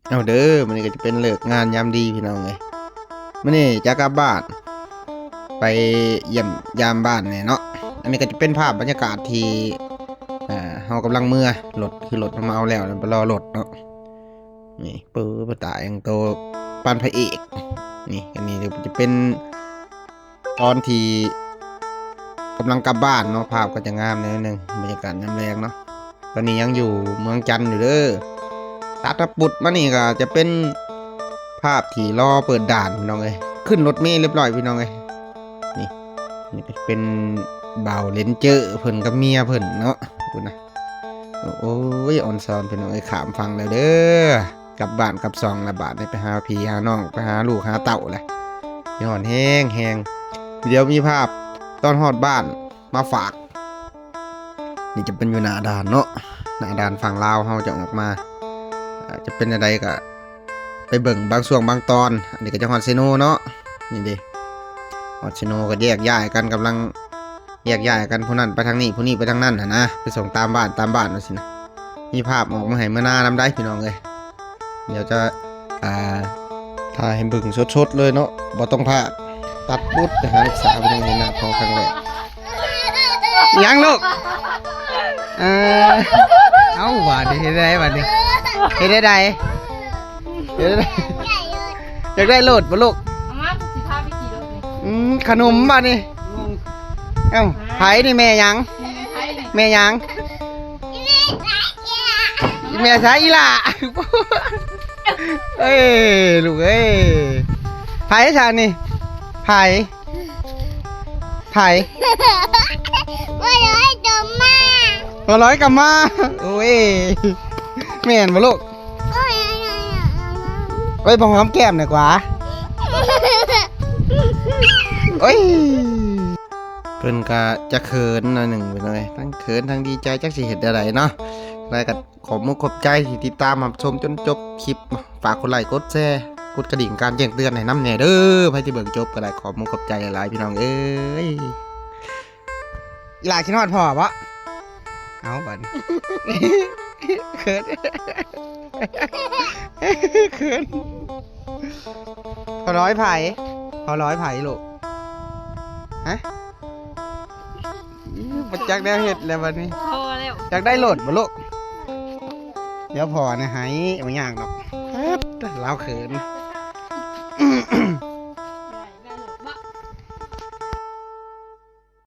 เอาเด้อมันนี่ก็จะเป็นเลิกงานยามดีพี่น้องเลยมันนี่จะกลับบ้านไปเยี่ยมยามบ้านเนี่ยเนาะอันนี้ก็จะเป็นภาพบรรยากาศที่เฮากำลังเมื่อรถคือรถมาเอาแล้วไปรอรถเนาะนี่ปื้อปตายอย่างโตปานพระเอกนี่อันนี้จะเป็นตอนที่กำลังกลับบ้านเนาะภาพก็จะงามนิดนึงบรรยากาศยามแรงเนาะตอนนี้ยังอยู่เมืองจันทร์อยู่เด้อตัดปุดมานี่ก็จะเป็นภาพที่รอเปิดด่านพี่น้องเลยขึ้นรถเมล์เรียบร้อยพี่น้องเลยนี่ก็เป็นบ่าวเลนเจอร์เพิ่นกับเมียเพิ่นเนาะคุณนะโอ้ยออนซอนพี่น้องขามฟังแล้วเด้อกลับบ้านกลับซองละบาทไปหาพี่หาน้องไปหาลูกหาเต่าเลยย้อนแห้งเดี๋ยวมีภาพตอนฮอดบ้านมาฝากนี่จะเป็นอยู่หน้าด่านเนาะหน้าด่านฝั่งลาวเฮาจะออกมาจะเป็นอะไรก็ไปเบิ่งบางช่วงบางตอนอันนี้ก็จะฮอดเซโนเนาะนี่ดิฮอดเซโนก็แยกย้ายกันกำลังแยกย้ายกันผู้นั้นไปทางนี้ผู้นี้ไปทางนั้นนะไปส่งตามบ้านว่าสินะมีภาพออกมาให้เมื่อหน้านำได้พี่น้องเลยเดี๋ยวจะถ่ายให้เบิ่งสดๆเลยเนาะบ่ต้องพลาดตัดปุ๊บไปหาลูกสาวไปทางนี้นะพอครั้งแรกยังลูกเอาบาดเฮ็ดได้บาดนี้เฮ็ดได้อยากได้โหลดบ่ลูกขนมบาดนี้เอ้าไผนี่แม่ยังแม่ใช่อีหล่ะเอ้ยลูกเอ้ยไผฉันนี่ไผว่าร้อยดมมาร้อยกลับมาโอ้ยแม่นบ่ลูกเอ้ยพองหอมแก้มหน่อยกว่าเอ้ยเพิ่นก็จะเขินหน่อยหนึ่งไปหน่อยทั้งเขินทั้งดีใจจักสิเฮ็ดอะไรเนาะแล้วก็ขอบมุกขอบใจที่ติดตามรับชมจนจบคลิปฝากกดไลค์กดแชร์กดกระดิ่งการแจ้งเตือนให้น้ำแน่เด้อใครที่เบิ่งจบก็ได้ขอบมุกขอบใจหลายๆพี่น้องเอ้ยหลายคิดฮอดพ่อบ่เอาบัดเขินพอร้อยไผ่ลูกฮะบัดจักได้เห็ดแล้ววันนี้พอแล้วจักได้โหลดบ่ลูกเดี๋ยวพอนะให้ไม่ยากหรอกเราเขิน